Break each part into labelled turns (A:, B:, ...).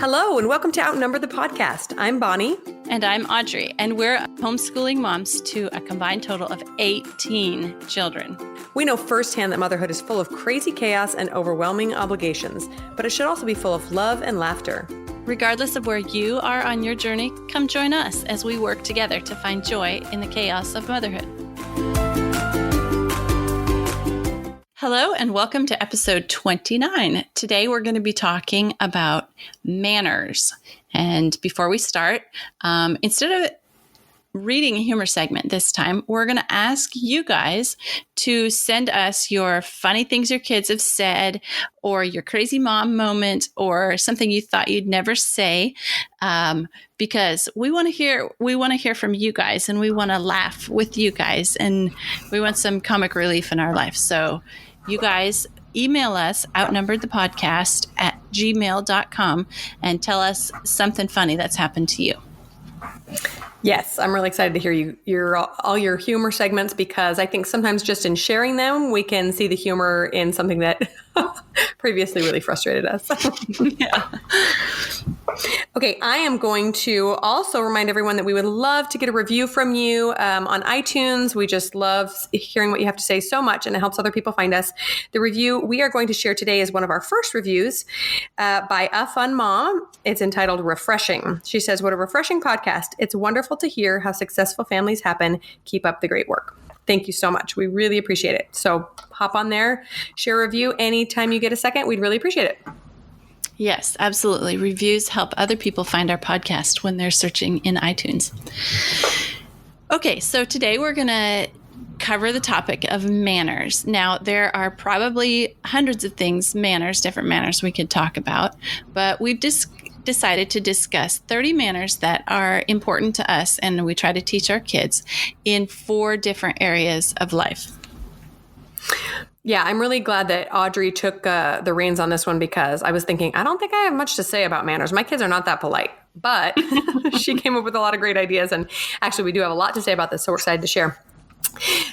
A: Hello, and welcome to Outnumber the Podcast. I'm Bonnie.
B: And I'm Audrey, and we're homeschooling moms to a combined total of 18 children.
A: We know firsthand that motherhood is full of crazy chaos and overwhelming obligations, but it should also be full of love and laughter.
B: Regardless of where you are on your journey, come join us as we work together to find joy in the chaos of motherhood. Hello, and welcome to episode 29. Today, we're going to be talking about manners. And before we start, instead of reading a humor segment this time, we're going to ask you guys to send us your funny things your kids have said, or your crazy mom moment, or something you thought you'd never say, because we want to hear from you guys, and we want to laugh with you guys, and we want some comic relief in our life. So you guys email us outnumberedthepodcast@gmail.com and tell us something funny that's happened to you.
A: Yes, I'm really excited to hear all your humor segments, because I think sometimes just in sharing them, we can see the humor in something that previously really frustrated us.
B: Yeah.
A: Okay, I am going to also remind everyone that we would love to get a review from you on iTunes. We just love hearing what you have to say so much, and it helps other people find us. The review we are going to share today is one of our first reviews by A Fun Mom. It's entitled Refreshing. She says, "What a refreshing podcast. It's wonderful to hear how successful families happen. Keep up the great work." Thank you so much. We really appreciate it. So hop on there, share a review anytime you get a second. We'd really appreciate it.
B: Yes, absolutely. Reviews help other people find our podcast when they're searching in iTunes. Okay, so today we're going to cover the topic of manners. Now, there are probably hundreds of different manners we could talk about, but we've decided to discuss 30 manners that are important to us, and we try to teach our kids in 4 different areas of life.
A: Yeah, I'm really glad that Audrey took the reins on this one, because I was thinking, I don't think I have much to say about manners. My kids are not that polite, but she came up with a lot of great ideas. And actually, we do have a lot to say about this, so we're excited to share.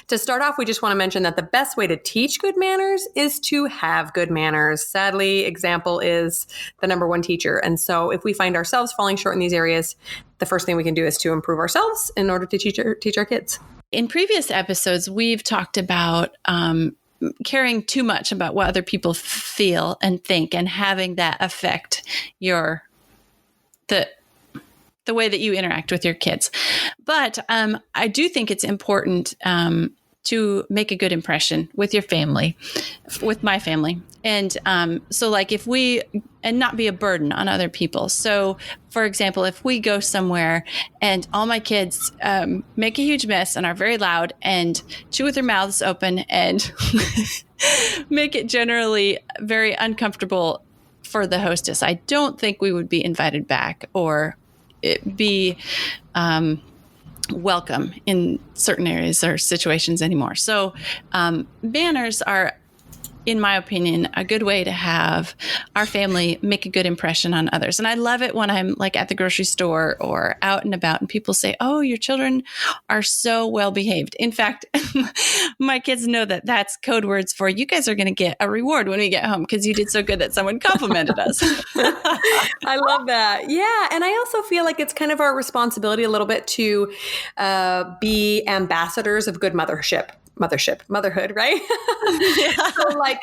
A: To start off, we just want to mention that the best way to teach good manners is to have good manners. Sadly, example is the number one teacher. And so if we find ourselves falling short in these areas, the first thing we can do is to improve ourselves in order to teach our kids.
B: In previous episodes, we've talked about caring too much about what other people feel and think, and having that affect the way that you interact with your kids. But I do think it's important to make a good impression with your family, with my family. And so like and not be a burden on other people. So for example, if we go somewhere and all my kids make a huge mess and are very loud and chew with their mouths open and make it generally very uncomfortable for the hostess, I don't think we would be invited back or be welcome in certain areas or situations anymore. So manners are, in my opinion, a good way to have our family make a good impression on others. And I love it when I'm like at the grocery store or out and about and people say, "Oh, your children are so well behaved." In fact, my kids know that that's code words for, "You guys are going to get a reward when we get home because you did so good that someone complimented us."
A: I love that. Yeah. And I also feel like it's kind of our responsibility a little bit to be ambassadors of good motherhood, right?
B: Yeah.
A: So like,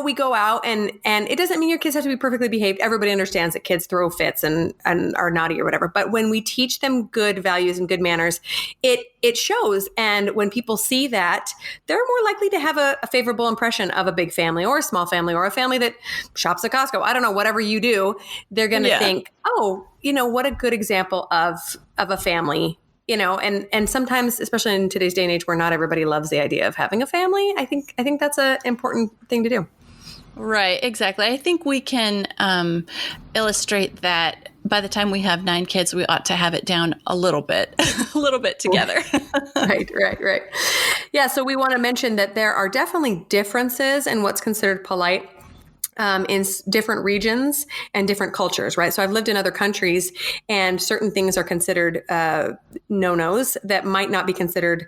A: we go out and it doesn't mean your kids have to be perfectly behaved. Everybody understands that kids throw fits and are naughty or whatever. But when we teach them good values and good manners, it shows. And when people see that, they're more likely to have a favorable impression of a big family or a small family or a family that shops at Costco. I don't know, whatever you do, they're going to think, "Oh, what a good example of a family." And sometimes, especially in today's day and age where not everybody loves the idea of having a family, I think that's an important thing to do.
B: Right, exactly. I think we can illustrate that by the time we have 9 kids, we ought to have it down a little bit together.
A: Right. Yeah, so we want to mention that there are definitely differences in what's considered polite different regions and different cultures, right? So I've lived in other countries, and certain things are considered no-nos that might not be considered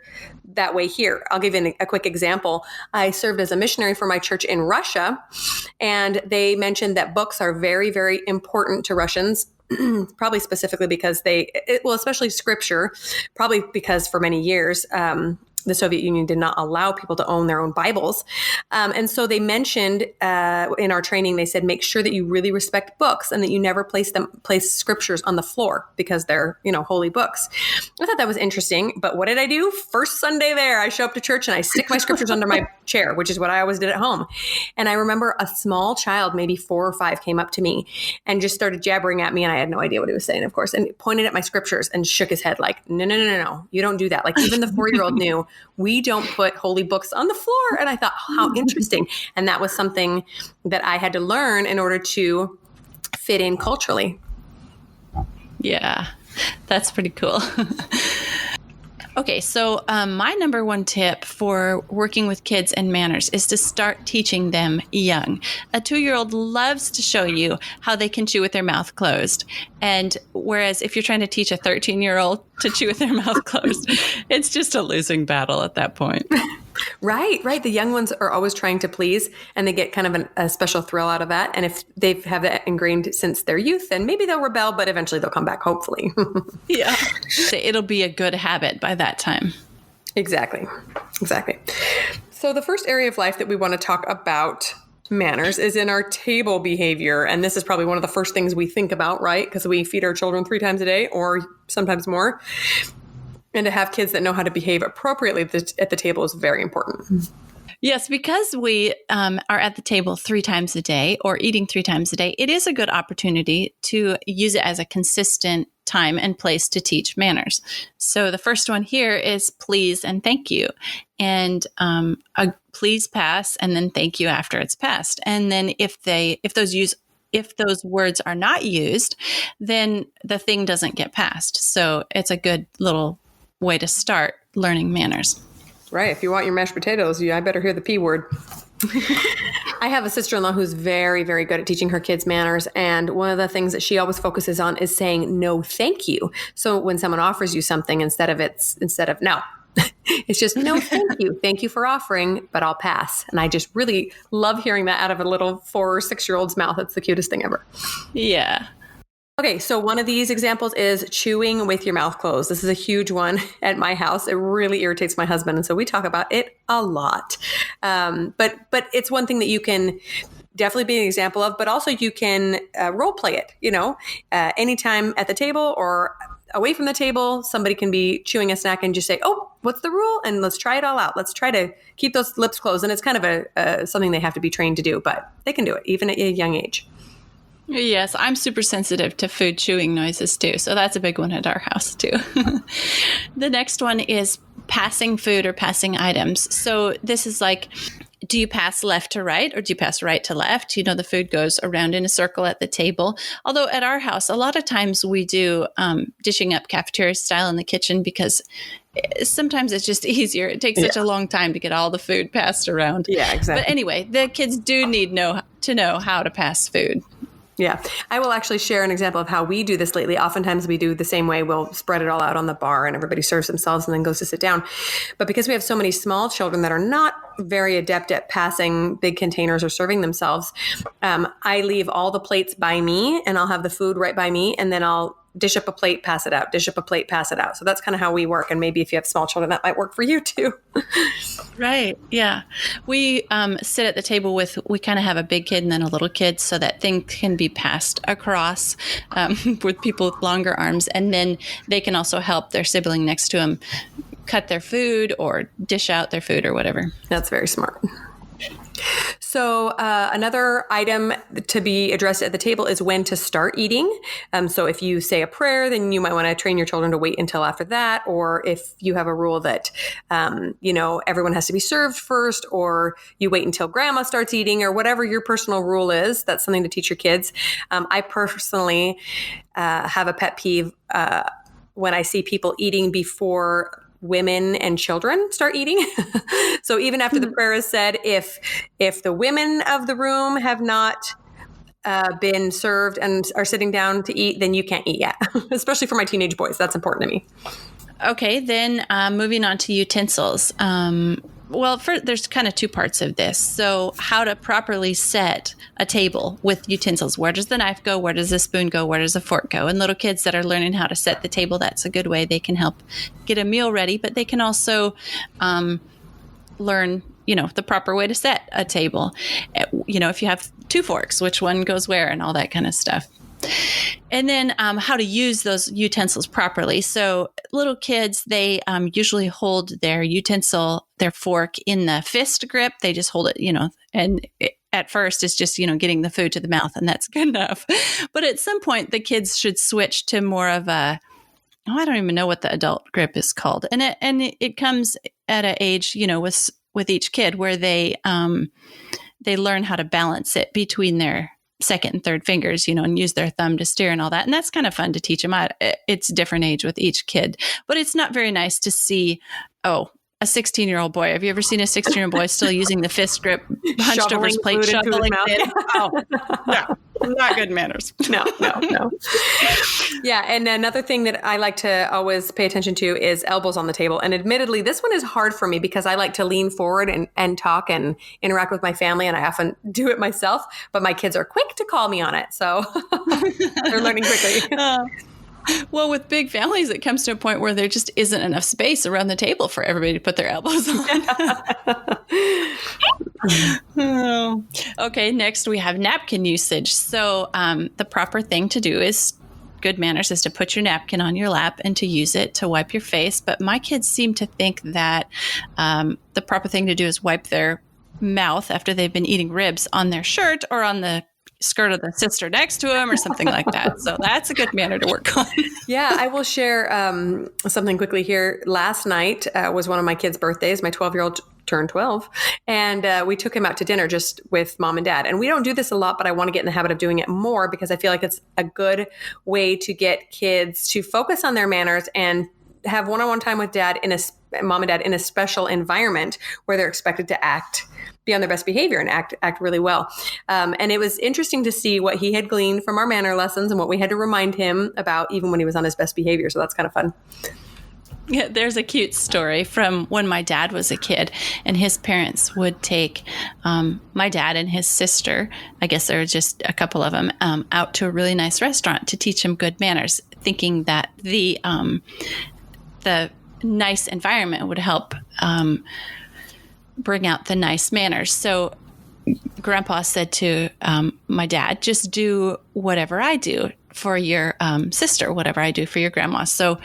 A: that way here. I'll give you a quick example. I served as a missionary for my church in Russia, and they mentioned that books are very, very important to Russians. Probably specifically because especially scripture, probably because for many years, the Soviet Union did not allow people to own their own Bibles. And so they mentioned in our training, they said, make sure that you really respect books and that you never place scriptures on the floor because they're, holy books. I thought that was interesting. But what did I do? First Sunday there, I show up to church and I stick my scriptures under my chair, which is what I always did at home. And I remember a small child, maybe 4 or 5, came up to me and just started jabbering at me. And I had no idea what he was saying, of course, and pointed at my scriptures and shook his head like, no, you don't do that. Like even the 4-year-old knew we don't put holy books on the floor. And I thought, how interesting. And that was something that I had to learn in order to fit in culturally.
B: Yeah, that's pretty cool. Okay, so my number one tip for working with kids and manners is to start teaching them young. A 2-year-old loves to show you how they can chew with their mouth closed. And whereas if you're trying to teach a 13-year-old to chew with their mouth closed, it's just a losing battle at that point.
A: Right. The young ones are always trying to please, and they get kind of a special thrill out of that. And if they have that ingrained since their youth, then maybe they'll rebel, but eventually they'll come back, hopefully.
B: Yeah. So it'll be a good habit by that time.
A: Exactly. So the first area of life that we want to talk about manners is in our table behavior. And this is probably one of the first things we think about, right? Because we feed our children 3 times a day or sometimes more. And to have kids that know how to behave appropriately at the table is very important.
B: Yes, because we are at the table 3 times a day or eating 3 times a day, it is a good opportunity to use it as a consistent time and place to teach manners. So the first one here is please and thank you. And please pass and then thank you after it's passed. And then if those words are not used, then the thing doesn't get passed. So it's a good little way to start learning manners.
A: Right. If you want your mashed potatoes, I better hear the P word. I have a sister-in-law who's very, very good at teaching her kids manners. And one of the things that she always focuses on is saying no, thank you. So when someone offers you something, instead of no, it's just no, thank you. Thank you for offering, but I'll pass. And I just really love hearing that out of a little 4 or 6-year-old's mouth. It's the cutest thing ever.
B: Yeah.
A: Okay, so one of these examples is chewing with your mouth closed. This is a huge one at my house. It really irritates my husband, and so we talk about it a lot. But it's one thing that you can definitely be an example of, but also you can role play it. Anytime at the table or away from the table, somebody can be chewing a snack and just say, "Oh, what's the rule?" And let's try it all out. Let's try to keep those lips closed. And it's kind of something they have to be trained to do, but they can do it even at a young age.
B: Yes, I'm super sensitive to food chewing noises too. So that's a big one at our house too. The next one is passing food or passing items. So this is like, do you pass left to right or do you pass right to left? The food goes around in a circle at the table. Although at our house, a lot of times we do dishing up cafeteria style in the kitchen because sometimes it's just easier. It takes such a long time to get all the food passed around.
A: Yeah, exactly.
B: But anyway, the kids do need to know how to pass food.
A: Yeah. I will actually share an example of how we do this lately. Oftentimes we do the same way. We'll spread it all out on the bar and everybody serves themselves and then goes to sit down. But because we have so many small children that are not very adept at passing big containers or serving themselves, I leave all the plates by me and I'll have the food right by me. And then I'll dish up a plate, pass it out, dish up a plate, pass it out. So that's kind of how we work. And maybe if you have small children, that might work for you too.
B: Right. Yeah. We sit at the table we kind of have a big kid and then a little kid so that things can be passed across with people with longer arms. And then they can also help their sibling next to them cut their food or dish out their food or whatever.
A: That's very smart. So another item to be addressed at the table is when to start eating. So if you say a prayer, then you might want to train your children to wait until after that. Or if you have a rule that, everyone has to be served first, or you wait until grandma starts eating, or whatever your personal rule is, that's something to teach your kids. I personally have a pet peeve when I see people eating before women and children start eating. So even after the prayer is said, if the women of the room have not been served and are sitting down to eat, then you can't eat yet, especially for my teenage boys. That's important to me.
B: Okay, then moving on to utensils. There's kind of two parts of this. So how to properly set a table with utensils. Where does the knife go? Where does the spoon go? Where does the fork go? And little kids that are learning how to set the table, that's a good way they can help get a meal ready, but they can also learn, the proper way to set a table. If you have two forks, which one goes where and all that kind of stuff. And then how to use those utensils properly. So little kids, they usually hold their utensil, their fork in the fist grip. They just hold it, and at first it's just, getting the food to the mouth, and that's good enough. But at some point, the kids should switch to more of I don't even know what the adult grip is called. And it comes at an age, with each kid where they learn how to balance it between their second and third fingers, and use their thumb to steer and all that. And that's kind of fun to teach them. It's different age with each kid, but it's not very nice to see, a 16-year-old boy. Have you ever seen a 16-year-old boy still using the fist grip, hunched over his plate, shoveling it? Oh, no, not good manners.
A: No. Yeah. And another thing that I like to always pay attention to is elbows on the table. And admittedly, this one is hard for me because I like to lean forward and talk and interact with my family. And I often do it myself, but my kids are quick to call me on it. So they're learning quickly.
B: Well, with big families, it comes to a point where there just isn't enough space around the table for everybody to put their elbows on. Okay, next we have napkin usage. So the proper thing to do is, good manners is to put your napkin on your lap and to use it to wipe your face. But my kids seem to think that the proper thing to do is wipe their mouth after they've been eating ribs on their shirt or on the skirt of the sister next to him or something like that. So that's a good manner to work on.
A: Yeah, I will share something quickly here. Last night was one of my kids' birthdays. My 12-year-old turned 12, and we took him out to dinner just with mom and dad. And we don't do this a lot, but I want to get in the habit of doing it more because I feel like it's a good way to get kids to focus on their manners and have one-on-one time with mom and dad in a special environment where they're expected to be on their best behavior and act really well. And it was interesting to see what he had gleaned from our manner lessons and what we had to remind him about even when he was on his best behavior. So that's kind of fun.
B: Yeah, there's a cute story from when my dad was a kid, and his parents would take my dad and his sister, I guess there were just a couple of them, out to a really nice restaurant to teach him good manners, thinking that the nice environment would help bring out the nice manners. So Grandpa said to my dad, just do whatever I do for your sister, whatever I do for your grandma. So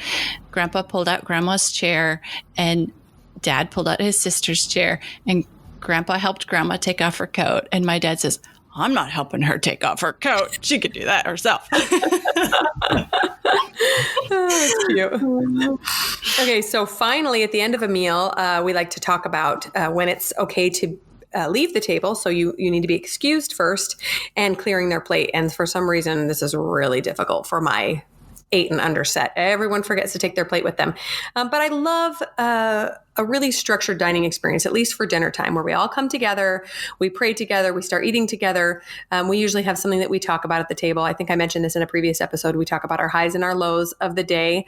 B: Grandpa pulled out Grandma's chair and Dad pulled out his sister's chair, and Grandpa helped Grandma take off her coat. And my dad says, I'm not helping her take off her coat. She could do that herself.
A: That's cute. Okay, so finally, at the end of a meal, we like to talk about when it's okay to leave the table. So you need to be excused first and clearing their plate. And for some reason, this is really difficult for my 8 and under set. Everyone forgets to take their plate with them. But I love a really structured dining experience, at least for dinner time, where we all come together, we pray together, we start eating together. We usually have something that we talk about at the table. I think I mentioned this in a previous episode. We talk about our highs and our lows of the day.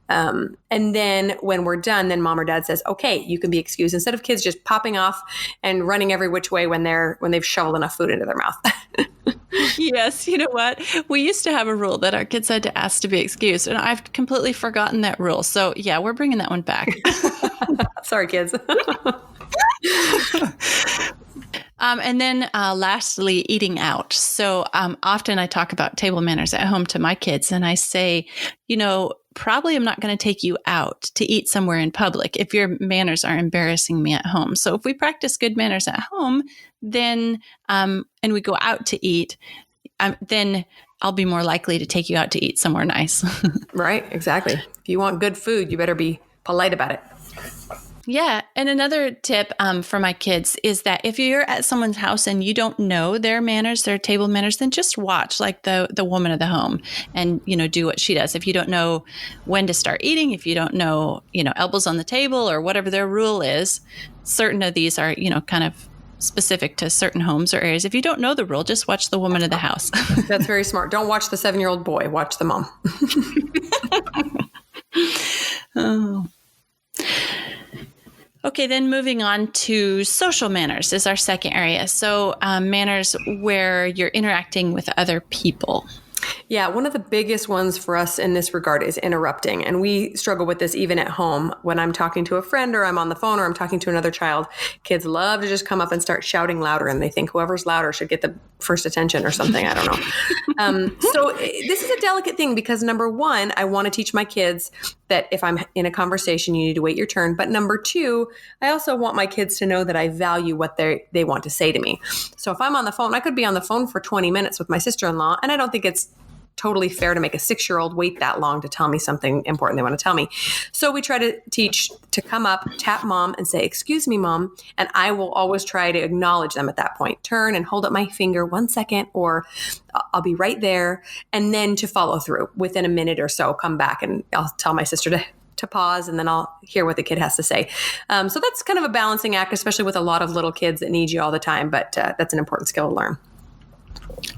A: And then when we're done, then mom or dad says, okay, you can be excused, instead of kids just popping off and running every which way when they've shoveled enough food into their mouth.
B: Yes. You know what? We used to have a rule that our kids had to ask to be excused, and I've completely forgotten that rule. So yeah, we're bringing that one back.
A: Sorry, kids.
B: And then lastly, eating out. So often I talk about table manners at home to my kids, and I say, probably I'm not going to take you out to eat somewhere in public if your manners are embarrassing me at home. So if we practice good manners at home, then and we go out to eat, then I'll be more likely to take you out to eat somewhere nice.
A: Right, exactly. If you want good food, you better be polite about it.
B: Yeah. And another tip for my kids is that if you're at someone's house and you don't know their manners, their table manners, then just watch like the woman of the home and, do what she does. If you don't know when to start eating, if you don't know, elbows on the table or whatever their rule is, certain of these are, kind of specific to certain homes or areas. If you don't know the rule, just watch the woman of the house.
A: That's very smart. Don't watch the 7-year-old boy. Watch the mom.
B: Oh. Okay, then moving on to social manners is our second area. So manners where you're interacting with other people.
A: Yeah, one of the biggest ones for us in this regard is interrupting. And we struggle with this even at home when I'm talking to a friend or I'm on the phone or I'm talking to another child. Kids love to just come up and start shouting louder, and they think whoever's louder should get the first attention or something. I don't know. So this is a delicate thing because number one, I want to teach my kids that if I'm in a conversation, you need to wait your turn. But number two, I also want my kids to know that I value what they want to say to me. So if I'm on the phone, I could be on the phone for 20 minutes with my sister-in-law, and I don't think it's totally fair to make a 6-year-old wait that long to tell me something important they want to tell me. So we try to teach to come up, tap mom and say, "Excuse me, mom." And I will always try to acknowledge them at that point. Turn and hold up my finger 1 second, or I'll be right there. And then to follow through within a minute or so, come back and I'll tell my sister to pause, and then I'll hear what the kid has to say. So that's kind of a balancing act, especially with a lot of little kids that need you all the time. But that's an important skill to learn.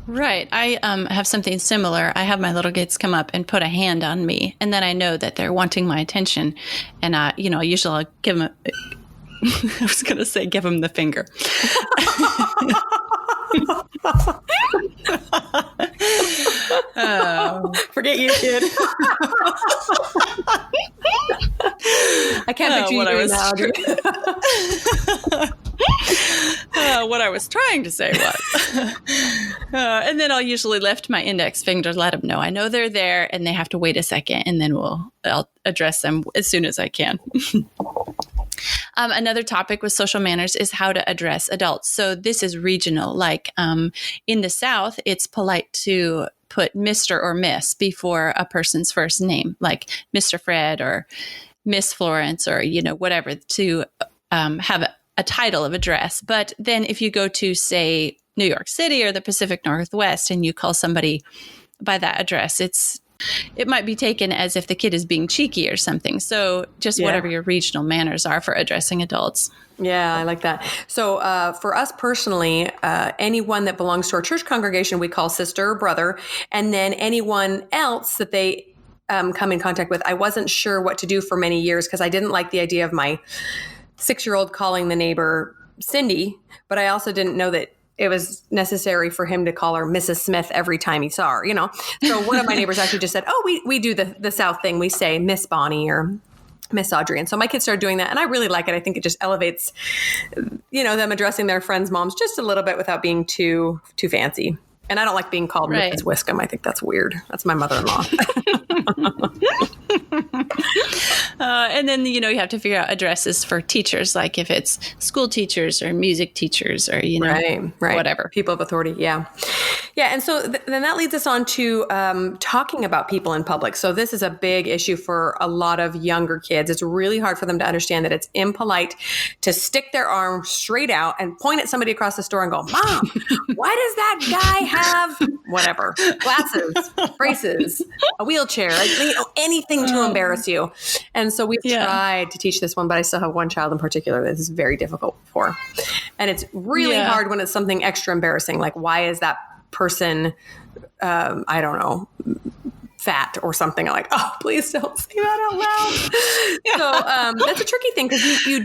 B: Right. I have something similar. I have my little kids come up and put a hand on me, and then I know that they're wanting my attention. And, usually I'll give them, I was going to say, give them the finger.
A: Forget you, kid. I can't picture you doing that, Audrey.
B: What I was trying to say was, and then I'll usually lift my index finger to let them know I know they're there, and they have to wait a second, and then I'll address them as soon as I can. Another topic with social manners is how to address adults. So this is regional. Like in the South, it's polite to put Mr. or Miss before a person's first name, like Mr. Fred or Miss Florence or, whatever, to have a title of address. But then if you go to, say, New York City or the Pacific Northwest and you call somebody by that address, it might be taken as if the kid is being cheeky or something. So just whatever your regional manners are for addressing adults.
A: Yeah, I like that. So for us personally, anyone that belongs to our church congregation, we call sister or brother. And then anyone else that they come in contact with, I wasn't sure what to do for many years because I didn't like the idea of my 6-year-old calling the neighbor Cindy, but I also didn't know that it was necessary for him to call her Mrs. Smith every time he saw her, So one of my neighbors actually just said, "Oh, we do the South thing. We say Miss Bonnie or Miss Audrey." And so my kids started doing that, and I really like it. I think it just elevates, them addressing their friends' moms just a little bit without being too fancy. And I don't like being called Mrs. Wiscombe. I think that's weird. That's my mother-in-law.
B: And then, you have to figure out addresses for teachers, like if it's school teachers or music teachers or,
A: right.
B: whatever.
A: People of authority. Yeah. Yeah. And so then that leads us on to talking about people in public. So this is a big issue for a lot of younger kids. It's really hard for them to understand that it's impolite to stick their arm straight out and point at somebody across the store and go, "Mom, why does that guy have whatever, glasses, braces, a wheelchair, anything to embarrass you?" And so we've tried to teach this one, but I still have one child in particular that this is very difficult for. And it's really hard when it's something extra embarrassing. Like, why is that person, I don't know, fat or something? I'm like, "Oh, please don't say that out loud." So that's a tricky thing because you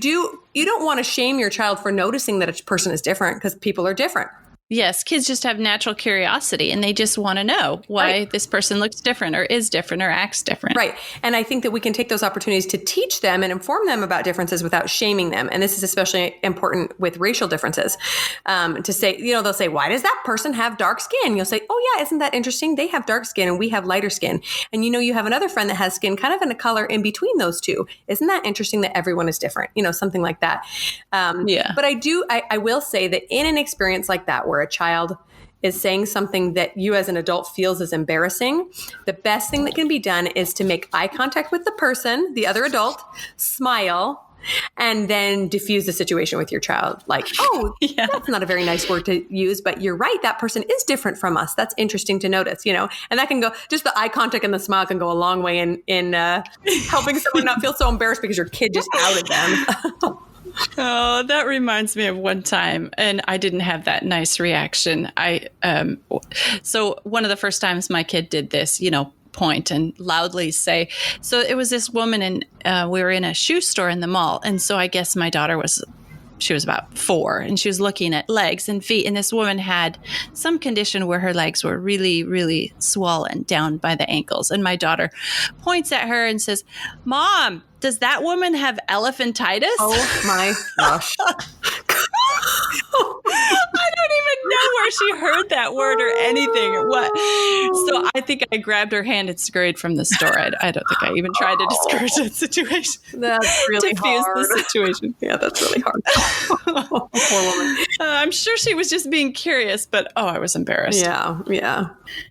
A: don't want to shame your child for noticing that a person is different because people are different.
B: Yes, kids just have natural curiosity and they just want to know why this person looks different or is different or acts different. Right.
A: And I think that we can take those opportunities to teach them and inform them about differences without shaming them. And this is especially important with racial differences. To say, they'll say, "Why does that person have dark skin?" You'll say, "Oh yeah, isn't that interesting? They have dark skin and we have lighter skin. And you have another friend that has skin kind of in a color in between those two. Isn't that interesting that everyone is different?" Something like that. But I will say that in an experience like that, where a child is saying something that you as an adult feels is embarrassing, the best thing that can be done is to make eye contact with the person, the other adult, smile, and then diffuse the situation with your child. Like, oh, that's not a very nice word to use, but you're right. That person is different from us. That's interesting to notice, and that can go, just the eye contact and the smile can go a long way in helping someone not feel so embarrassed because your kid just outed them.
B: Oh, that reminds me of one time, and I didn't have that nice reaction. So one of the first times my kid did this, point and loudly say, so it was this woman, and we were in a shoe store in the mall. And so I guess my daughter she was about 4, and she was looking at legs and feet. And this woman had some condition where her legs were really, really swollen down by the ankles. And my daughter points at her and says, "Mom, does that woman have elephantitis?"
A: Oh my gosh.
B: I don't even know where she heard that word or anything. What? So I think I grabbed her hand and scurried from the store. I don't think I even tried to discourage that situation.
A: That's really
B: Diffuse
A: hard.
B: the situation.
A: Yeah, that's really hard. Poor woman.
B: I'm sure she was just being curious, but I was embarrassed.
A: Yeah.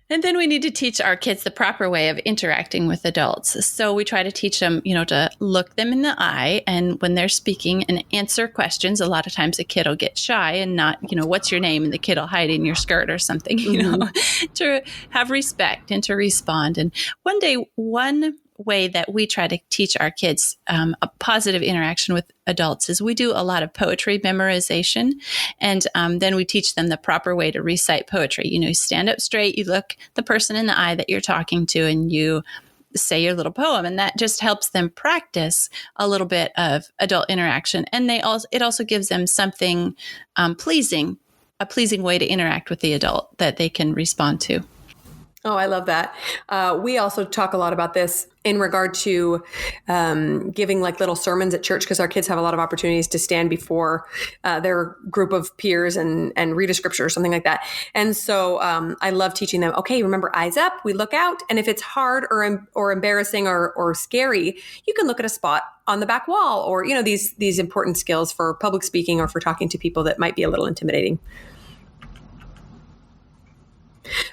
B: And then we need to teach our kids the proper way of interacting with adults. So we try to teach them, to look them in the eye, and when they're speaking and answer questions. A lot of times a kid will get shy and not, what's your name? And the kid will hide in your skirt or something, to have respect and to respond. And one way that we try to teach our kids a positive interaction with adults is we do a lot of poetry memorization, and then we teach them the proper way to recite poetry. You stand up straight, you look the person in the eye that you're talking to, and you say your little poem, and that just helps them practice a little bit of adult interaction. And it also gives them something pleasing, a pleasing way to interact with the adult that they can respond to.
A: Oh, I love that. We also talk a lot about this in regard to giving like little sermons at church, because our kids have a lot of opportunities to stand before their group of peers and read a scripture or something like that. And so I love teaching them, okay, remember, eyes up, we look out. And if it's hard or embarrassing or scary, you can look at a spot on the back wall, or, these important skills for public speaking or for talking to people that might be a little intimidating.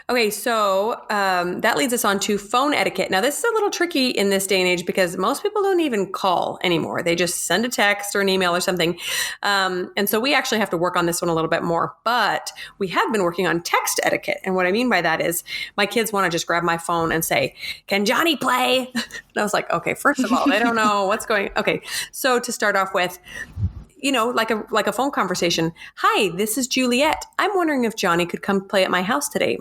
A: Okay, so that leads us on to phone etiquette. Now, this is a little tricky in this day and age because most people don't even call anymore. They just send a text or an email or something. And so we actually have to work on this one a little bit more. But we have been working on text etiquette. And what I mean by that is my kids want to just grab my phone and say, "Can Johnny play?" And I was like, okay, first of all, they don't know what's going on. Okay, so to start off with, like a phone conversation. "Hi, this is Juliet. I'm wondering if Johnny could come play at my house today.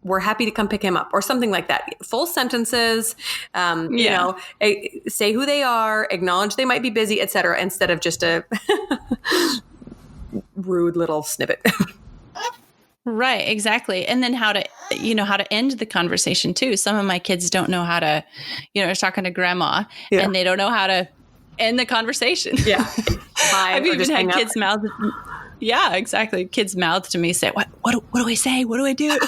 A: We're happy to come pick him up," or something like that. Full sentences, say who they are, acknowledge they might be busy, etc., instead of just a rude little snippet.
B: Right, exactly. And then how to end the conversation too. Some of my kids don't know how to, they're talking to grandma and they don't know how to end the conversation.
A: Yeah.
B: I've even had kids mouth. Yeah, exactly. Kids mouth to me say, what do I say? What do I do?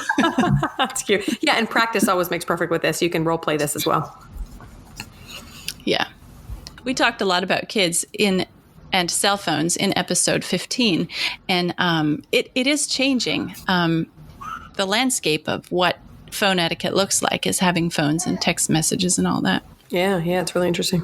A: That's cute. Yeah. And practice always makes perfect with this. You can role play this as well.
B: Yeah. We talked a lot about kids and cell phones in episode 15. And it is changing. The landscape of what phone etiquette looks like is having phones and text messages and all that.
A: Yeah. It's really interesting.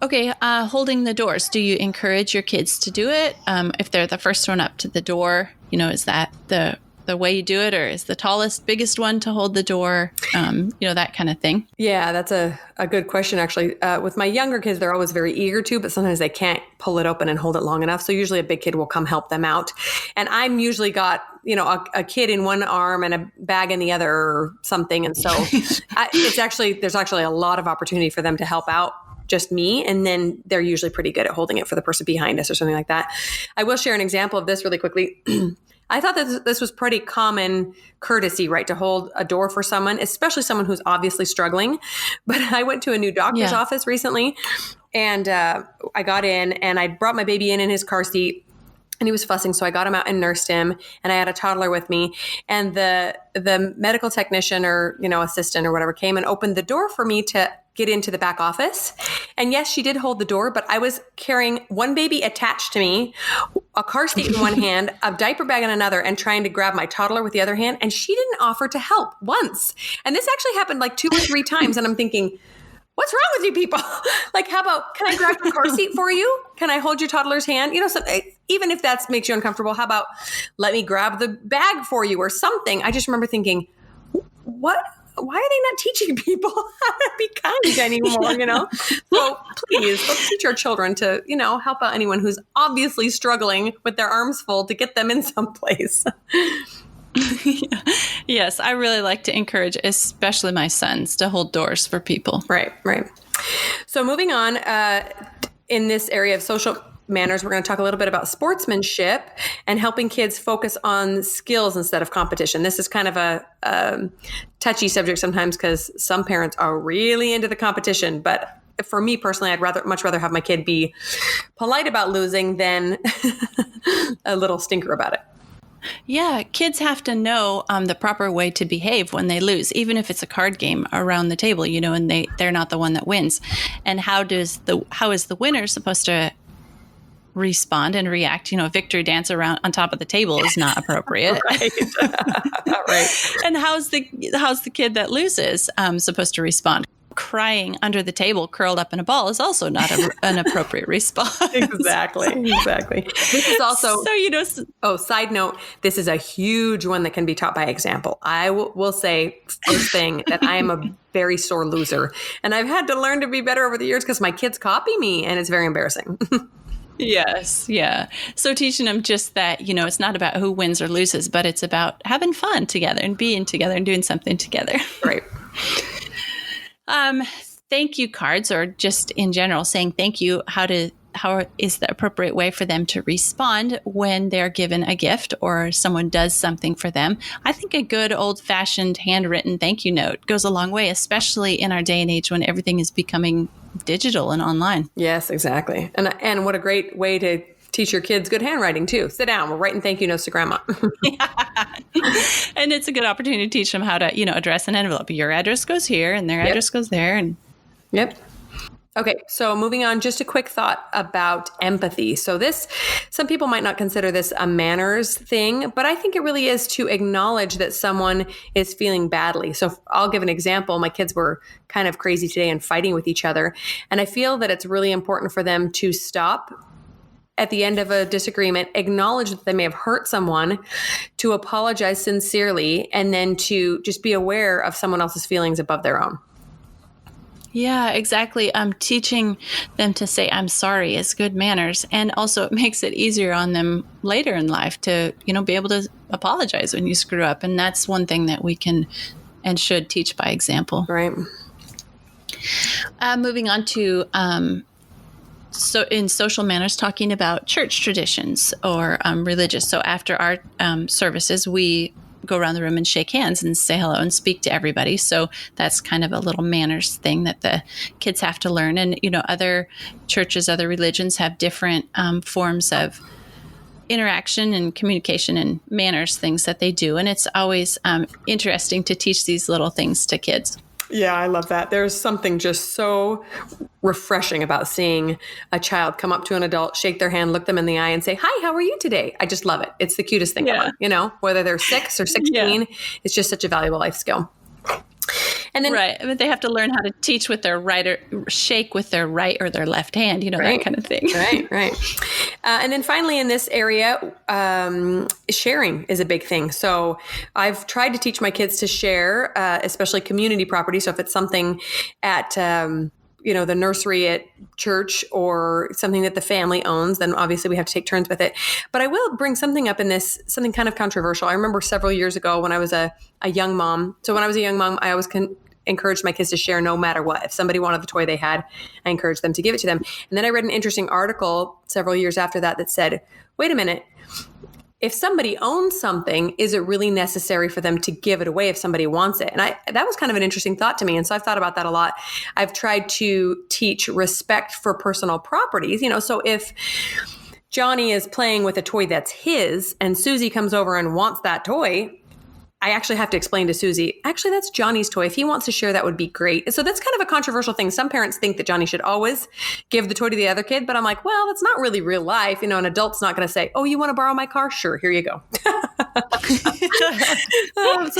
B: Okay, holding the doors. Do you encourage your kids to do it? If they're the first one up to the door, is that the way you do it, or is the tallest, biggest one to hold the door? That kind of thing.
A: Yeah, that's a good question, actually. With my younger kids, they're always very eager to, but sometimes they can't pull it open and hold it long enough. So usually a big kid will come help them out. And I'm usually got, a kid in one arm and a bag in the other or something. And so there's actually a lot of opportunity for them to help out just me. And then they're usually pretty good at holding it for the person behind us or something like that. I will share an example of this really quickly. I thought that this was pretty common courtesy, right? To hold a door for someone, especially someone who's obviously struggling. But I went to a new doctor's office recently, and I got in and I brought my baby in his car seat. And he was fussing, so I got him out and nursed him. And I had a toddler with me. And the medical technician or assistant or whatever came and opened the door for me to get into the back office. And yes, she did hold the door, but I was carrying one baby attached to me, a car seat in one hand, a diaper bag in another, and trying to grab my toddler with the other hand. And she didn't offer to help once. And this actually happened like 2 or 3 times. And I'm thinking, what's wrong with you people? Like, how about, can I grab your car seat for you? Can I hold your toddler's hand? So, even if that makes you uncomfortable, how about let me grab the bag for you or something? I just remember thinking, why are they not teaching people how to be kind anymore, So please, let's teach our children to, help out anyone who's obviously struggling with their arms full to get them in someplace.
B: Yes, I really like to encourage, especially my sons, to hold doors for people.
A: Right. So moving on, in this area of social manners, we're going to talk a little bit about sportsmanship and helping kids focus on skills instead of competition. This is kind of a touchy subject sometimes because some parents are really into the competition, but for me personally, I'd much rather have my kid be polite about losing than a little stinker about it.
B: Yeah, kids have to know the proper way to behave when they lose, even if it's a card game around the table, and they're not the one that wins. And how is the winner supposed to respond and react? A victory dance around on top of the table is not appropriate.
A: Right. Right.
B: And how's the kid that loses supposed to respond? Crying under the table, curled up in a ball, is also not an appropriate response.
A: Exactly. This is also side note, this is a huge one that can be taught by example. I will say first thing that I am a very sore loser, and I've had to learn to be better over the years because my kids copy me, and it's very embarrassing.
B: Yes. Yeah. So teaching them just that, it's not about who wins or loses, but it's about having fun together and being together and doing something together.
A: Right.
B: Thank you cards, or just in general saying thank you. How is the appropriate way for them to respond when they're given a gift or someone does something for them? I think a good old-fashioned handwritten thank you note goes a long way, especially in our day and age when everything is becoming digital and online.
A: Yes, exactly. And what a great way to teach your kids good handwriting too. Sit down. We're writing thank you notes to grandma.
B: And it's a good opportunity to teach them how to, address an envelope. Your address goes here and their address goes there. And
A: Yep. Okay. So moving on, just a quick thought about empathy. So some people might not consider this a manners thing, but I think it really is to acknowledge that someone is feeling badly. So I'll give an example. My kids were kind of crazy today and fighting with each other. And I feel that it's really important for them to stop at the end of a disagreement, acknowledge that they may have hurt someone, to apologize sincerely, and then to just be aware of someone else's feelings above their own.
B: Yeah, exactly. Teaching them to say, I'm sorry is good manners. And also it makes it easier on them later in life to, be able to apologize when you screw up. And that's one thing that we can and should teach by example.
A: Right.
B: Moving on to so in social manners, talking about church traditions or religious. So after our services, we go around the room and shake hands and say hello and speak to everybody. So that's kind of a little manners thing that the kids have to learn. And, other churches, other religions have different forms of interaction and communication and manners, things that they do. And it's always interesting to teach these little things to kids.
A: Yeah, I love that. There's something just so refreshing about seeing a child come up to an adult, shake their hand, look them in the eye and say, hi, how are you today? I just love it. It's the cutest thing ever, whether they're 6 or 16, it's just such a valuable life skill. And then,
B: right. I mean, they have to learn how to teach with their right or shake with their right or their left hand, that kind of thing.
A: Right. And then finally in this area, sharing is a big thing. So I've tried to teach my kids to share, especially community property. So if it's something at, the nursery at church or something that the family owns, then obviously we have to take turns with it. But I will bring something up in this, something kind of controversial. I remember several years ago when I was a young mom. So when I was a young mom, I always encouraged my kids to share no matter what. If somebody wanted the toy they had, I encouraged them to give it to them. And then I read an interesting article several years after that said, wait a minute, if somebody owns something, is it really necessary for them to give it away if somebody wants it? And that was kind of an interesting thought to me. And so I've thought about that a lot. I've tried to teach respect for personal properties, so if Johnny is playing with a toy that's his and Susie comes over and wants that toy, I actually have to explain to Susie, actually, that's Johnny's toy. If he wants to share, that would be great. So that's kind of a controversial thing. Some parents think that Johnny should always give the toy to the other kid, but I'm like, well, that's not really real life. An adult's not going to say, oh, you want to borrow my car? Sure, here you go. So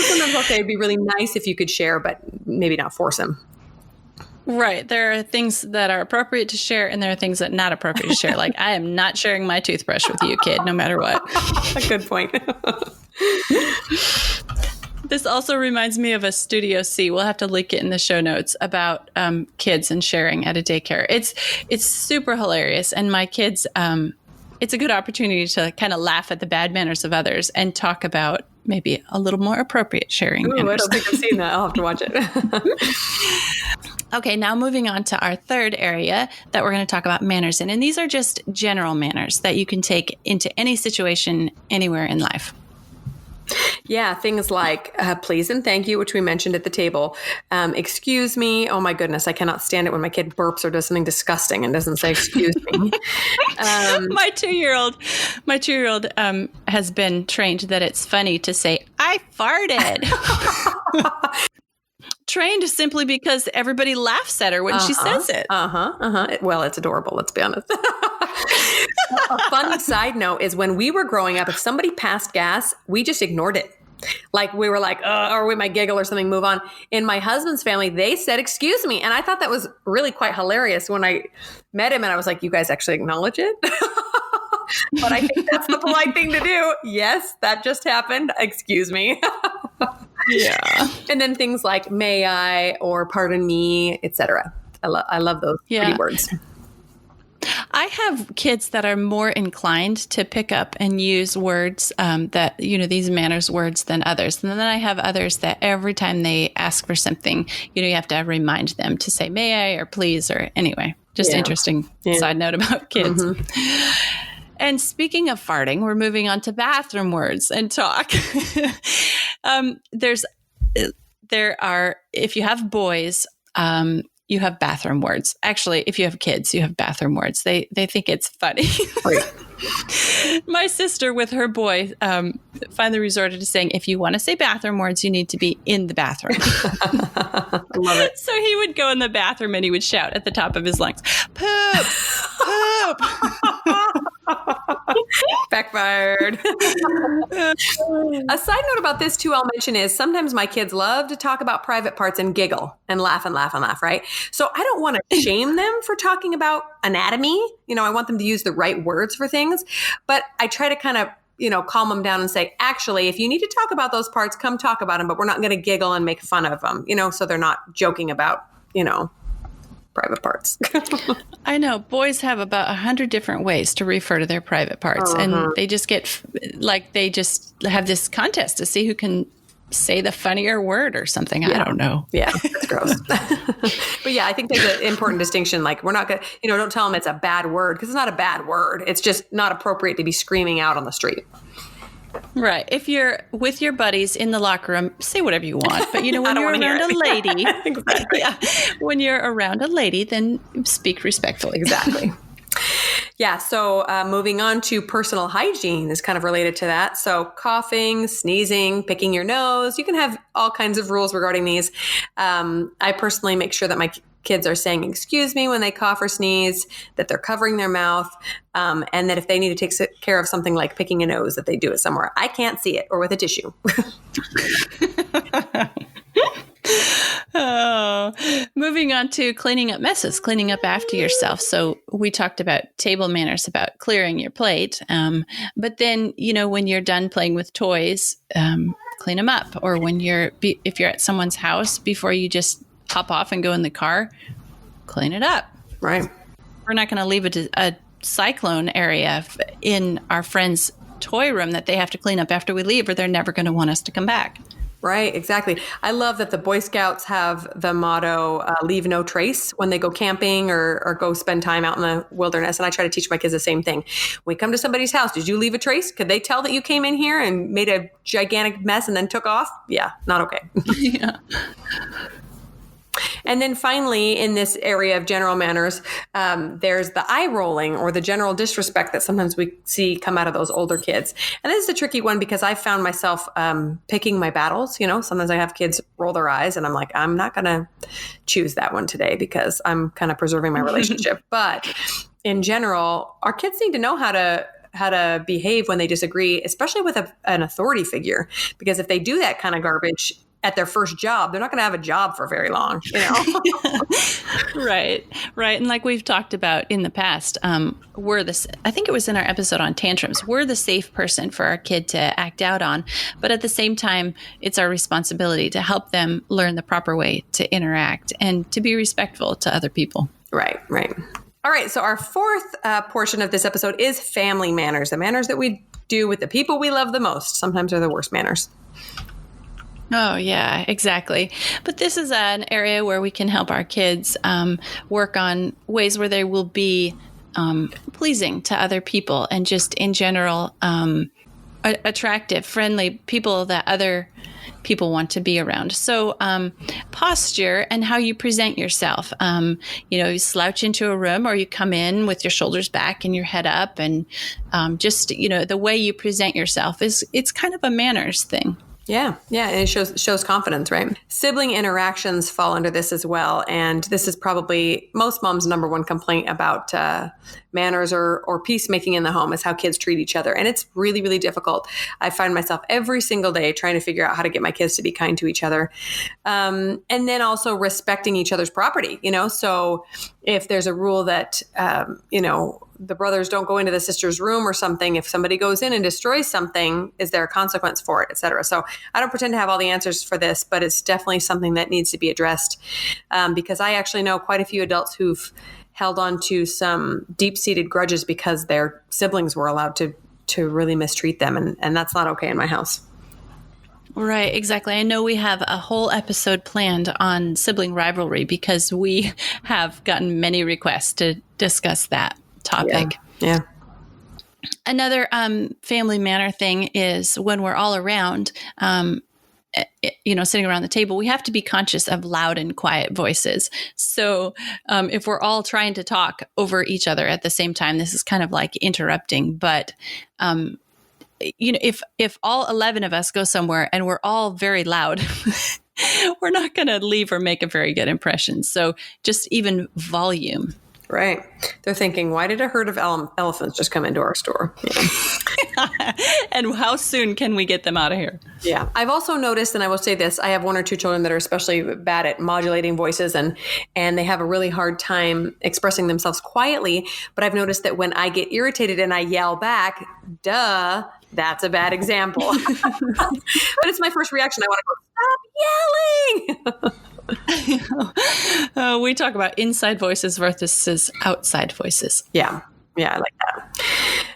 A: sometimes I'll say it'd be really nice if you could share, but maybe not force him.
B: Right. There are things that are appropriate to share and there are things that are not appropriate to share. Like, I am not sharing my toothbrush with you, kid, no matter what.
A: Good point.
B: This also reminds me of a Studio C. We'll have to link it in the show notes about kids and sharing at a daycare. It's super hilarious. And my kids, it's a good opportunity to kind of laugh at the bad manners of others and talk about maybe a little more appropriate sharing.
A: Ooh, I don't think I've seen that. I'll have to watch it.
B: Okay, now moving on to our third area that we're going to talk about manners in. And these are just general manners that you can take into any situation anywhere in life.
A: Yeah, things like please and thank you, which we mentioned at the table. Excuse me. Oh my goodness, I cannot stand it when my kid burps or does something disgusting and doesn't say excuse me.
B: My two-year-old has been trained that it's funny to say, I farted. Trained simply because everybody laughs at her when she says it.
A: Well, it's adorable, let's be honest. A fun side note is when we were growing up, if somebody passed gas, we just ignored it. Like we were like, or we might giggle or something, move on. In my husband's family, they said, excuse me. And I thought that was really quite hilarious when I met him and I was like, you guys actually acknowledge it? But I think that's the polite thing to do. Yes, that just happened. Excuse me.
B: Yeah.
A: And then things like may I or pardon me, etc. I love those pretty words.
B: I have kids that are more inclined to pick up and use words that, these manners words than others. And then I have others that every time they ask for something, you have to remind them to say, may I, or please, or anyway, just interesting side note about kids. Mm-hmm. And speaking of farting, we're moving on to bathroom words and talk. There are, if you have boys, you have bathroom words. Actually, if you have kids, you have bathroom words. They think it's funny. My sister with her boy finally resorted to saying, if you want to say bathroom words, you need to be in the bathroom.
A: I love it.
B: So he would go in the bathroom and he would shout at the top of his lungs, poop, poop.
A: Backfired. A side note about this too, I'll mention is sometimes my kids love to talk about private parts and giggle and laugh and laugh and laugh, right? So I don't want to shame them for talking about anatomy. I want them to use the right words for things, but I try to kind of, calm them down and say, actually, if you need to talk about those parts, come talk about them, but we're not going to giggle and make fun of them, so they're not joking about, private parts.
B: I know boys have about 100 different ways to refer to their private parts, and they just get they just have this contest to see who can say the funnier word or something. Yeah. I don't know.
A: Yeah, that's gross. But yeah, I think there's an important distinction. Like we're not going to, don't tell them it's a bad word because it's not a bad word. It's just not appropriate to be screaming out on the street.
B: Right. If you're with your buddies in the locker room, say whatever you want. But, when you're around a lady,
A: exactly.
B: When you're around a lady, then speak respectfully.
A: Exactly. Yeah. So moving on to personal hygiene is kind of related to that. So coughing, sneezing, picking your nose, you can have all kinds of rules regarding these. I personally make sure that my kids are saying, excuse me, when they cough or sneeze, that they're covering their mouth, and that if they need to take care of something like picking a nose, that they do it somewhere I can't see it or with a tissue.
B: Moving on to cleaning up messes, cleaning up after yourself. So we talked about table manners, about clearing your plate. But then, when you're done playing with toys, clean them up. Or when if you're at someone's house, before you just hop off and go in the car, clean it up.
A: Right.
B: We're not going to leave a cyclone area in our friend's toy room that they have to clean up after we leave, or they're never going to want us to come back.
A: Right, exactly. I love that the Boy Scouts have the motto, leave no trace when they go camping or go spend time out in the wilderness. And I try to teach my kids the same thing. When we come to somebody's house, did you leave a trace? Could they tell that you came in here and made a gigantic mess and then took off? Yeah, not okay.
B: Yeah.
A: And then finally, in this area of general manners, there's the eye rolling or the general disrespect that sometimes we see come out of those older kids. And this is a tricky one because I found myself picking my battles. Sometimes I have kids roll their eyes and I'm like, I'm not going to choose that one today because I'm kind of preserving my relationship. But in general, our kids need to know how to behave when they disagree, especially with an authority figure. Because if they do that kind of garbage, at their first job, they're not going to have a job for very long,
B: Right. And like we've talked about in the past, I think it was in our episode on tantrums, we're the safe person for our kid to act out on. But at the same time, it's our responsibility to help them learn the proper way to interact and to be respectful to other people.
A: Right. All right. So our fourth portion of this episode is family manners, the manners that we do with the people we love the most. Sometimes they're the worst manners.
B: Oh, yeah, exactly. But this is an area where we can help our kids work on ways where they will be pleasing to other people and just in general attractive, friendly people that other people want to be around. So posture and how you present yourself. You slouch into a room or you come in with your shoulders back and your head up, and just, the way you present yourself it's kind of a manners thing.
A: Yeah. And it shows confidence, right? Sibling interactions fall under this as well. And this is probably most moms' number one complaint about manners or peacemaking in the home is how kids treat each other. And it's really, really difficult. I find myself every single day trying to figure out how to get my kids to be kind to each other. And then also respecting each other's property, So if there's a rule that, the brothers don't go into the sister's room or something, if somebody goes in and destroys something, is there a consequence for it, et cetera? So I don't pretend to have all the answers for this, but it's definitely something that needs to be addressed because I actually know quite a few adults who've held on to some deep-seated grudges because their siblings were allowed to really mistreat them. And that's not okay in my house.
B: Right, exactly. I know we have a whole episode planned on sibling rivalry because we have gotten many requests to discuss that topic.
A: Yeah.
B: Another family manner thing is when we're all around, sitting around the table, we have to be conscious of loud and quiet voices. So if we're all trying to talk over each other at the same time, this is kind of like interrupting. But if all 11 of us go somewhere and we're all very loud, we're not going to leave or make a very good impression. So just even volume.
A: Right. They're thinking, why did a herd of elephants just come into our store? Yeah.
B: And how soon can we get them out of here?
A: Yeah. I've also noticed, and I will say this, I have one or two children that are especially bad at modulating voices and they have a really hard time expressing themselves quietly. But I've noticed that when I get irritated and I yell back, that's a bad example. But it's my first reaction. I want to go, stop yelling.
B: We talk about inside voices versus outside voices.
A: Yeah, I like that.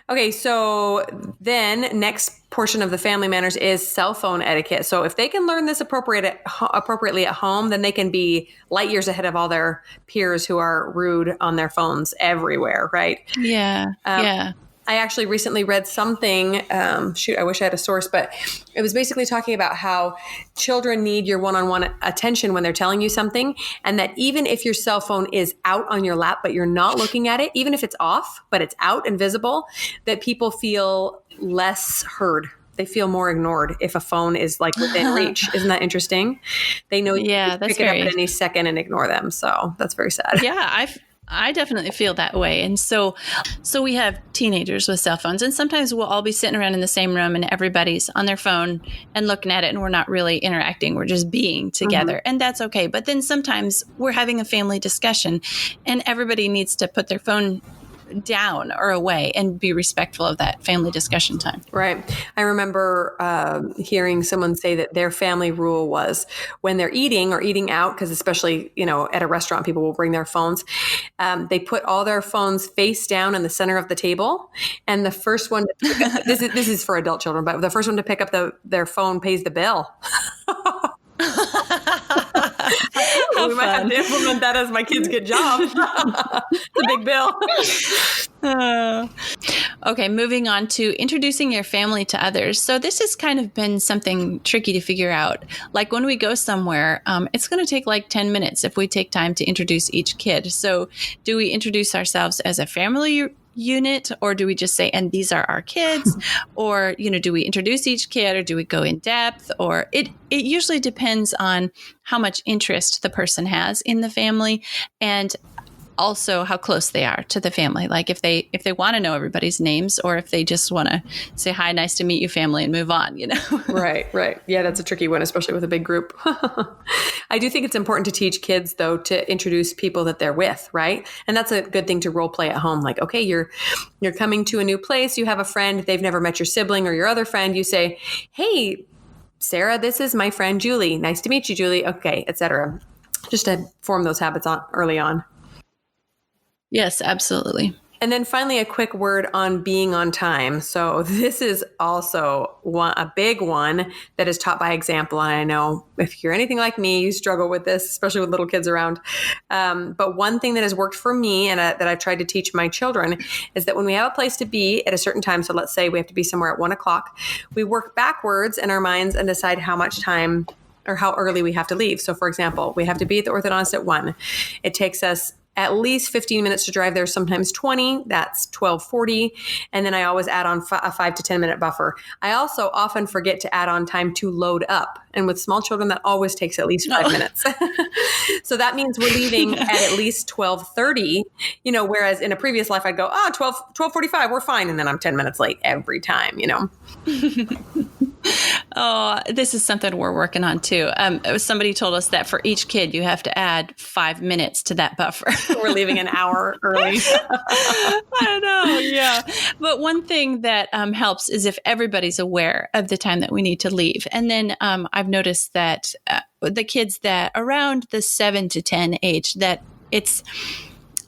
A: Okay, so then next portion of the family manners is cell phone etiquette. So if they can learn this appropriately at home, then they can be light years ahead of all their peers who are rude on their phones everywhere, right?
B: Yeah, yeah.
A: I actually recently read something, I wish I had a source, but it was basically talking about how children need your one-on-one attention when they're telling you something. And that even if your cell phone is out on your lap, but you're not looking at it, even if it's off, but it's out and visible, that people feel less heard. They feel more ignored if a phone is like within reach. Isn't that interesting? They know you can pick it up at any second and ignore them. So that's very sad.
B: Yeah, I definitely feel that way. And so we have teenagers with cell phones, and sometimes we'll all be sitting around in the same room and everybody's on their phone and looking at it and we're not really interacting. We're just being together. Mm-hmm. And that's okay. But then sometimes we're having a family discussion and everybody needs to put their phone down or away and be respectful of that family discussion time.
A: Right. I remember hearing someone say that their family rule was when they're eating or eating out, because especially, at a restaurant, people will bring their phones. They put all their phones face down in the center of the table. And the first one, this is for adult children, but the first one to pick up their phone pays the bill. We might have to implement that as my kids get jobs. The big bill.
B: Okay, moving on to introducing your family to others. So this has kind of been something tricky to figure out. Like when we go somewhere, it's going to take like 10 minutes if we take time to introduce each kid. So do we introduce ourselves as a family unit, or do we just say, and these are our kids? Or, do we introduce each kid, or do we go in depth? Or it usually depends on how much interest the person has in the family. And also how close they are to the family. Like if they want to know everybody's names, or if they just want to say, hi, nice to meet you, family, and move on,
A: Right. Yeah, that's a tricky one, especially with a big group. I do think it's important to teach kids, though, to introduce people that they're with, right? And that's a good thing to role play at home. Like, okay, you're coming to a new place, you have a friend, they've never met your sibling or your other friend, you say, hey, Sarah, this is my friend Julie. Nice to meet you, Julie. Okay, etc. Just to form those habits early on.
B: Yes, absolutely.
A: And then finally, a quick word on being on time. So this is also a big one that is taught by example. And I know if you're anything like me, you struggle with this, especially with little kids around. But one thing that has worked for me and that I've tried to teach my children is that when we have a place to be at a certain time, so let's say we have to be somewhere at 1:00, we work backwards in our minds and decide how much time or how early we have to leave. So for example, we have to be at the orthodontist at 1:00. It takes us at least 15 minutes to drive there, sometimes 20. That's 12:40. And then I always add on a 5 to 10 minute buffer. I also often forget to add on time to load up. And with small children, that always takes at least 5 minutes. So that means we're leaving at least 12:30, whereas in a previous life, I'd go, 12:45, we're fine. And then I'm 10 minutes late every time,
B: Oh, this is something we're working on too. Somebody told us that for each kid, you have to add 5 minutes to that buffer.
A: We're leaving an hour early.
B: I know, yeah. But one thing that helps is if everybody's aware of the time that we need to leave. And then I've noticed that the kids that around the 7 to 10 age, that it's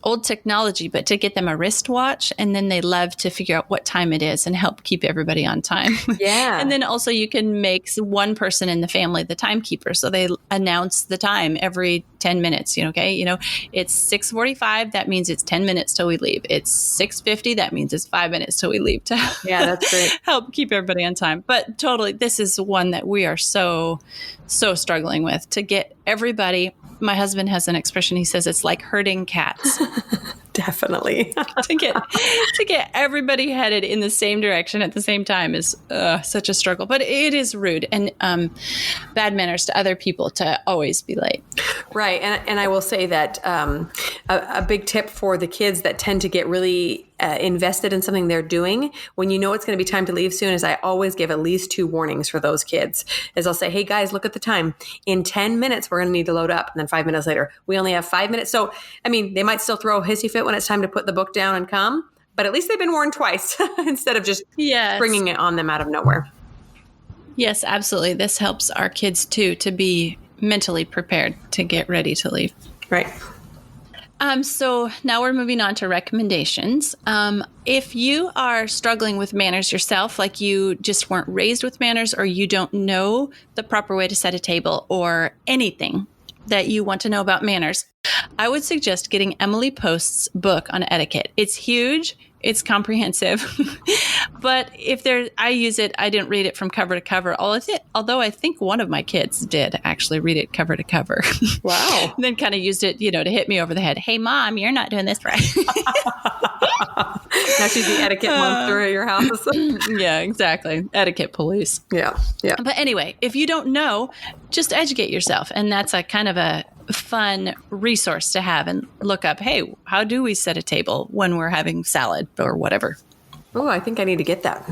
B: old technology, but to get them a wristwatch, and then they love to figure out what time it is and help keep everybody on time.
A: Yeah.
B: And then also you can make one person in the family the timekeeper. So they announce the time every 10 minutes, okay? It's 6:45. That means it's 10 minutes till we leave. It's 6:50. That means it's 5 minutes till we leave to
A: that's great.
B: help keep everybody on time. But totally, this is one that we are so struggling with, to get everybody. My husband has an expression. He says it's like herding cats.
A: Definitely.
B: to get everybody headed in the same direction at the same time is such a struggle. But it is rude and bad manners to other people to always be late.
A: Right. And I will say that a big tip for the kids that tend to get really invested in something they're doing, when you know it's going to be time to leave soon, is I always give at least 2 warnings for those kids. Is I'll say, hey guys, look at the time. In 10 minutes, we're going to need to load up. And then 5 minutes later, we only have 5 minutes. So, they might still throw a hissy fit when it's time to put the book down and come, but at least they've been warned twice instead of just bringing it on them out of nowhere.
B: Yes, absolutely. This helps our kids too, to be mentally prepared to get ready to leave.
A: Right.
B: So now we're moving on to recommendations. If you are struggling with manners yourself, like you just weren't raised with manners, or you don't know the proper way to set a table, or anything that you want to know about manners, I would suggest getting Emily Post's book on etiquette. It's huge. It's comprehensive. But I use it. I didn't read it from cover to cover. Although I think one of my kids did actually read it cover to cover.
A: Wow.
B: And then kind of used it, to hit me over the head. Hey, Mom, you're not doing this right.
A: Now she's the etiquette monster at your house.
B: Yeah, exactly. Etiquette police.
A: Yeah.
B: But anyway, if you don't know, just educate yourself. And that's a kind of a fun resource to have and look up, hey, how do we set a table when we're having salad or whatever?
A: Oh, I think I need to get that.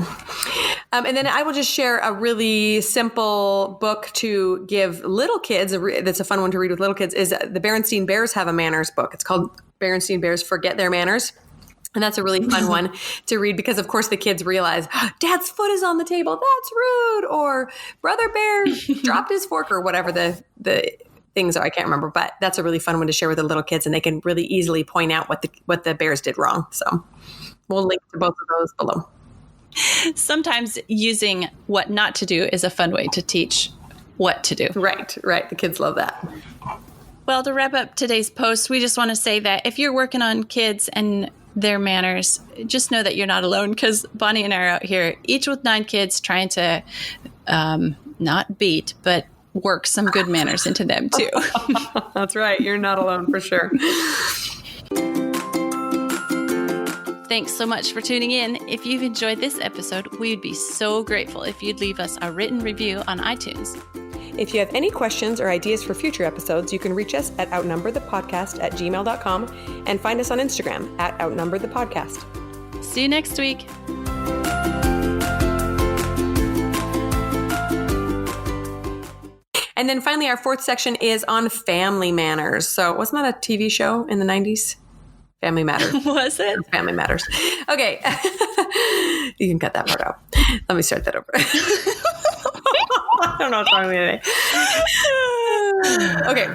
A: And then I will just share a really simple book to give little kids. That's a fun one to read with little kids. Is the Berenstain Bears have a manners book. It's called Berenstain Bears Forget Their Manners. And that's a really fun one to read because, of course, the kids realize Dad's foot is on the table. That's rude. Or Brother Bear dropped his fork, or whatever the things are. I can't remember, but that's a really fun one to share with the little kids, and they can really easily point out what the bears did wrong. So we'll link to both of those below.
B: Sometimes using what not to do is a fun way to teach what to do.
A: Right. The kids love that.
B: Well, to wrap up today's post, we just want to say that if you're working on kids and their manners, just know that you're not alone, because Bonnie and I are out here, each with 9 kids, trying to not beat, but work some good manners into them too.
A: That's right. You're not alone for sure.
B: Thanks so much for tuning in. If you've enjoyed this episode, we'd be so grateful if you'd leave us a written review on iTunes.
A: If you have any questions or ideas for future episodes, you can reach us at outnumberthepodcast@gmail.com and find us on Instagram at outnumberthepodcast.
B: See you next week.
A: And then finally, our fourth section is on family manners. So wasn't that a TV show in the 90s? Family Matters.
B: Was it?
A: Family Matters. Okay. You can cut that part out. Let me start that over. I don't know what's wrong with me today. Okay.